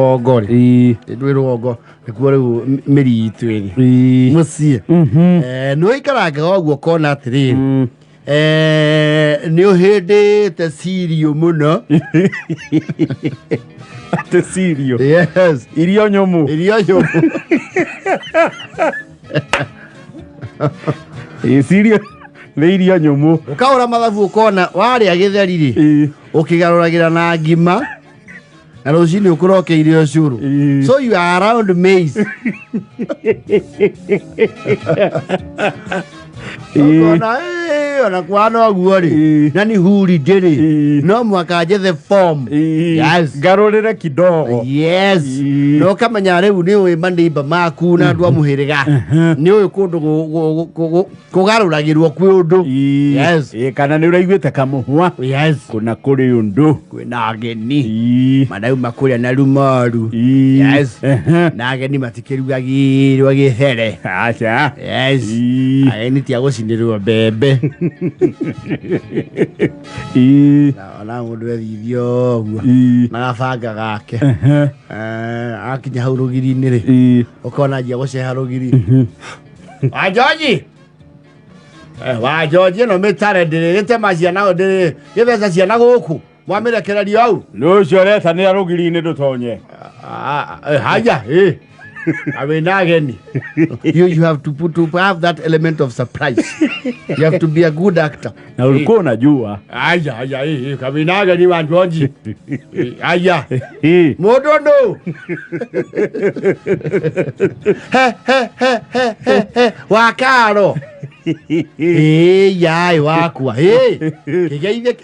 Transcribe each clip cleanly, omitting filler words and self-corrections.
Rwongo rĩ rwongo nĩkuo rĩu mĩri itũ ĩrĩ mũciĩ nĩ ũikarangaga ũguo kona atĩrĩrĩ nĩ ũhĩndĩte cirio mũno Ate cirio yes irio nyũmũ cirio nĩ irio nyũmũ ũkaũra mathabu ũkona warĩa gĩtheri rĩ ũkĩgarũragĩra na ngima na rũcinĩ ũkũrokeire ũcũrũ so you are around maize ũkona ona kwana ũguo rĩ na nĩ huri ndĩrĩ no mwaka njethe form yes ngarũrĩre kidogo yes no kamenya rĩu nĩ ũĩ maneighbor maku na andũ a mũhĩrĩga nĩ ũĩ kũndũ kũgarũragĩrwo kwĩ ũndũ yes kana nĩ ũraiguĩte kamũhwa yes kuna kũrĩ ũndũ kwĩna ageni manauma kũrĩa na rumaru yes na ageni matikĩrugagĩrwo gĩthere aca yes ageni tia gũcinĩrwo mbembe na mũndũ ethithio ũguo na gabanga gake akinya hau rũgiri-inĩ rĩ ũkona njia gũceha rũgiri wa George wa George ĩno mĩtare ndĩrĩrĩte maciana ndĩrĩ gĩtheca ciana gũkũ mwamĩrekererio hau nĩ ũcio ũreta nĩ rũgiri-inĩ ndũtonye haya wĩna ageni you have to have that element of surprise you have to be a good actor na ulikuwa unajua aya kabina ageni wa George aya modondo wakaro yai wakwa kigeithe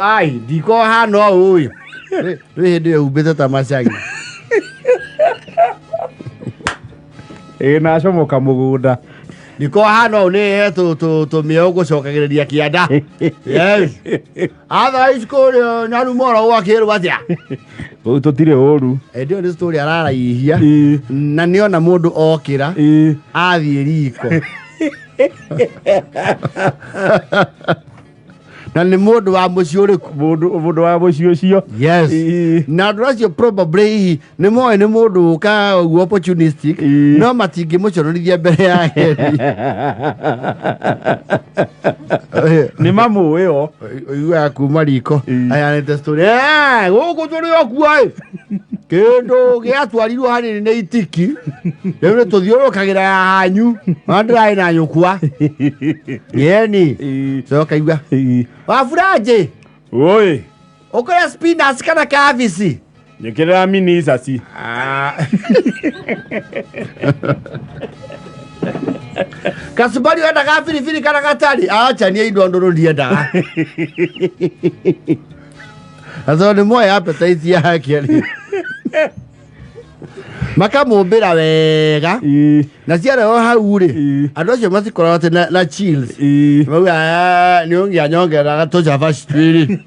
ai ndiko hano ũyũ rĩ hĩndĩ ĩyo umbĩte ta macagi na comoka mũgũnda niko hano nĩ hetũ tũmĩo gũcokagĩrĩria kĩanda yes otherwise kũrĩa nyarumoro gwakĩrwo atĩa ũũ tũtirĩ ũru ndio nĩ story araraihia na nĩona mũndũ okĩra athiĩ riko na nĩ mũndũ wa mũciĩ ũrĩkũ mũndũ wa mũciĩ ũcio yes na andũ acio probably nĩ moĩ nĩ mũndũ ũka opportunistic no matingĩmũconorithia mbere yake nĩ mamũĩ o ũiguaga kuma riko ayanĩte story gũkũ tũrĩ okuo kĩndũ gĩatwarirwo hanini nĩ itiki rĩu nĩ tũthiũrũkagĩra hanyu ndĩrarĩ na nyũkwa yeni coka igua wa Furaji oi ũkũrĩa spinach kana kabici njĩkĩrĩra mini icaci kacumari wendaga biribiri kana gatari acha niĩ indo ndũrũ ndiendaga aco nĩ moya appetite yake makamũmbĩra wega na ciarehwo hau rĩ andũ acio matikoragwo atĩ na chills mauga nĩ ũngĩanyongeraga tũcabaci twĩrĩ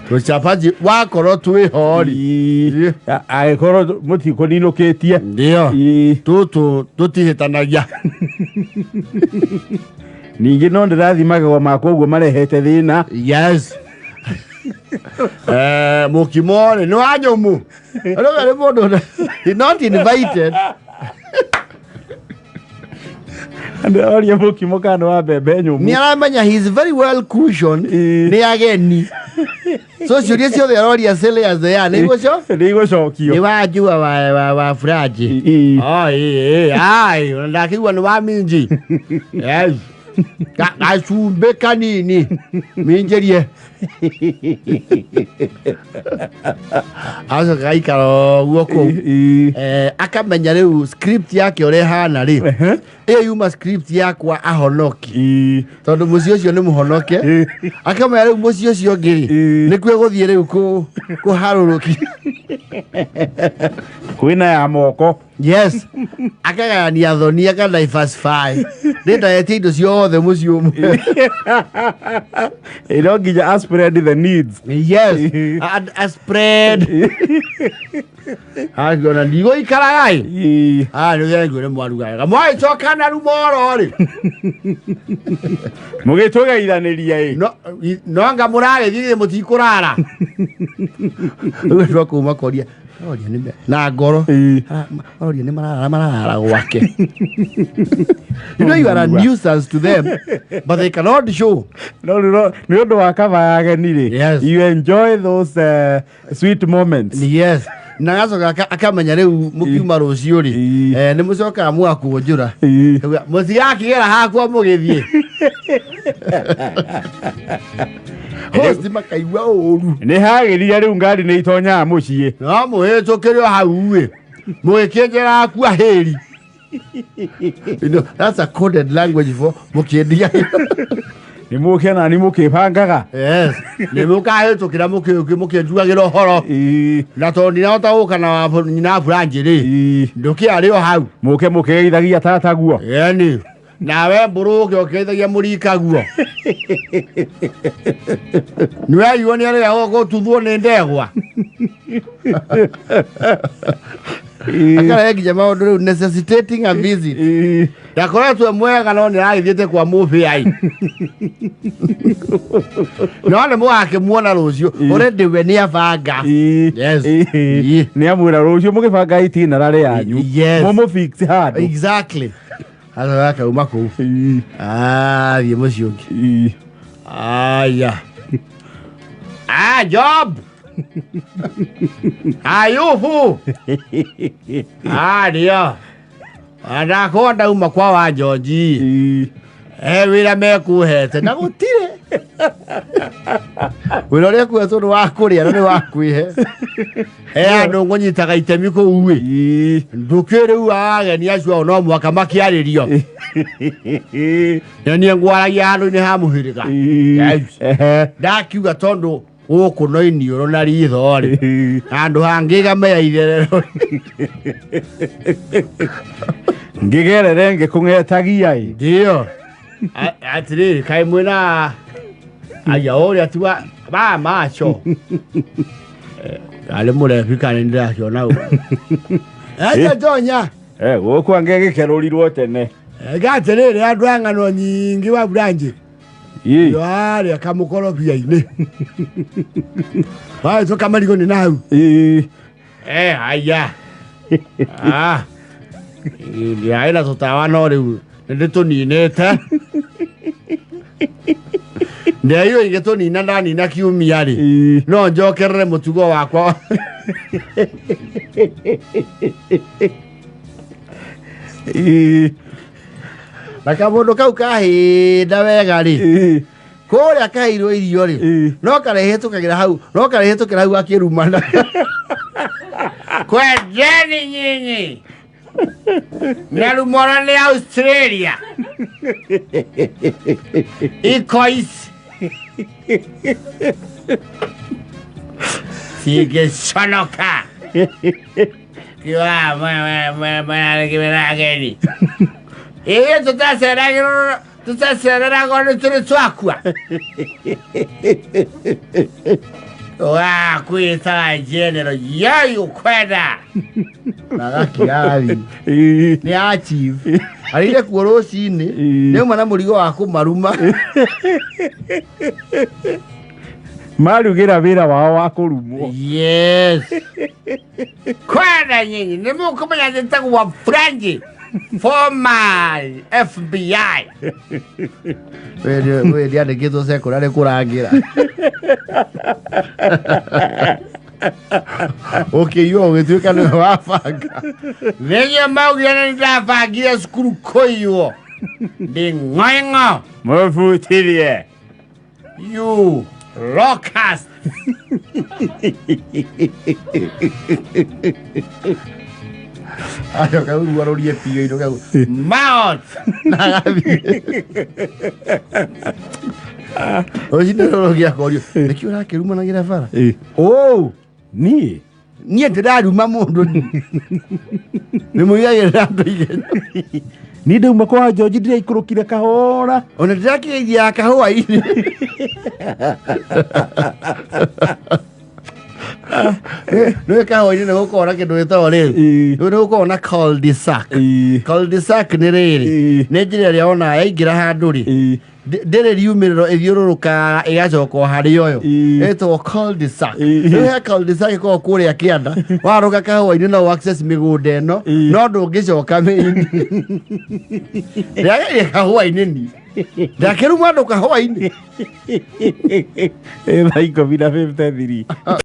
tũcabaci wakorwo twĩ hori agĩkorwo mũtikũninũkĩtie ndio tũtũ tũtihĩtanagia ningĩ no ndĩrathi magego makwa ũguo marehete thĩna yes mũkimo nĩ wa nyũmũ rĩu nĩ mũndũ not invited oria mũkimo kana wa mbembe nyũmũ nĩ aramenya he is very well cushioned nĩ ageni so ciũria ciothe aroria silly as they are nĩ igũcokio nĩ wanjua wa Furaji ai ndakĩigua nĩ wa minji yes gacumbĩ kanini minjĩrie acoka gaikara ũguo kũu akamenya rĩu script yake ũrĩa hana rĩ ĩyo yuma script yakwa ahonoki tondũ mũciĩ ũcio nĩ mũhonoke akamenya rĩu mũciĩ ũcio ũngĩ nĩkuo gũthiĩ rĩu kũharũrũki kwĩna ya moko yes akagayania thoni akadiversify nĩndayetie indo ciothe mũciĩ ũmwe no nginya spread the needs yes a spread Agora ndigo ikara ai. Ni yengu ne mwaruga. Mwai choka na rumoro ri. Mugitoga iraniria No anga murare thire mutikurara. Uwe kuma koria. Oria ni na ngoro. Oria ni marara gwake. You know you are a nuisance to them, but they cannot show. No. Ndio wakabayagenire. Yes. You enjoy those sweet moments. Yes. Nagacoka akamenya riu mukiuma rucio ri ni mucoka amua kunjura mutigakigera hakwa mugithie hosti makaigua uru ni hagiria riu ngari ni itonya mucie no muhitukirio hau wi mugikenjera akua heri. You know, that's a coded language for mukiendia. Ni mukena ni mukipangaga. Yes. Ni mukahitukira mukienjugagira horo. Na to ni na uka na nyina branch ri. Nduki ari o hau. Mukeithagia tata guo. Yani. Nawe mburuke ukeithagia murika guo. Niwe yoni ari go tuthuo ni ndegwa. Akara yeki jamaa ndo necessitating a visit. Yakoretwe mwega no ni agithiete kwa mufi ai. No ne mwake muona rucio already we ni abanga. Yes. Ni amwira rucio mugibanga itina rare yanyu. Momo fix hard. Exactly. Ala ka umako. Ye muciongi. Ya. Job. Ayufu. Ndio. Anakonda uma kwa wa George. Wira mekuhete na gutire. Wira ria kuhetwo ni wa kuria ni wa kwihe. Andu ngonyitaga itemi ko uwi. Ndukire ageni acio no mwaka makiaririo. Ni ngwaragia handu ni hamuhiriga. Ndakiuga tondu guku no inioro na ritho ri andu hangiga meya itherero ngigerere ngikungetagia ndio atiri kai mwina aya ori atiwa ba macho ale mure fikane ndio na aja jonya guku angegekerurirwo tene gaterere andu angano nyingi wa branch. Yari akamukorofia-ini. Wai to kamarigo ni nau. Aya. Ni aina tutawa no riu. Ndeto ninete. Ndeyo ingeto nina ndani na kiumia ri. No njokerere mutugo wakwa. Nakamundu kau kahinda wega ri kuria kairwo irio ri no karehetukagira hau akirumana kwejeni nyinyi narumora ni Australia ikois sige sonoka kiwa mwana kimerageni. Tutasera gone turi twakwa. Kwita general yayo kwenda. Nagakiari. Ni achieve. Arire kuoroci ni mwana murigo wa kumaruma. Marugira wira wao wa kurumwo. Yes. Kwenda nyinyi ni mukumenya ntaku wa French. Former FBI. We dia kitu sekurare kurangira. Okay, yo wetuka no wafanga. Venye maugiana ndafagia skuru koyo. Dingoingo. Mofutirie. You locust. Ayo kau warorie pio ino kau mouth nagabi ojina rogia korio nikiura kiruma na gira fara ni ndiraruma mundu ni muyagira ndo igenya ni ndauma kwa George ndira ikurukire kahora ona ndirakiria hwai-ini Nä kahåa-inä nä gå korwo na kä ndå gä tagwo rä nä gå korwo na cul-de-sac. Cul-de-sac nä rä rä nä njä ra ä rä a ona yaingä ra handå rä ndä rä riumä rä ro ä thiå rå rå kaga ä gacoka å harä å yo ätagwo cul-de-sac. Rä he cul-de-sac ä korwo kå rä a kä anda warå ga kahåa-inä no mä gå nda ä no no ndå ngä coka mä rä agerie kahåa-inä ni ndakä ruma andå kahåa-inĩ thaa 10:53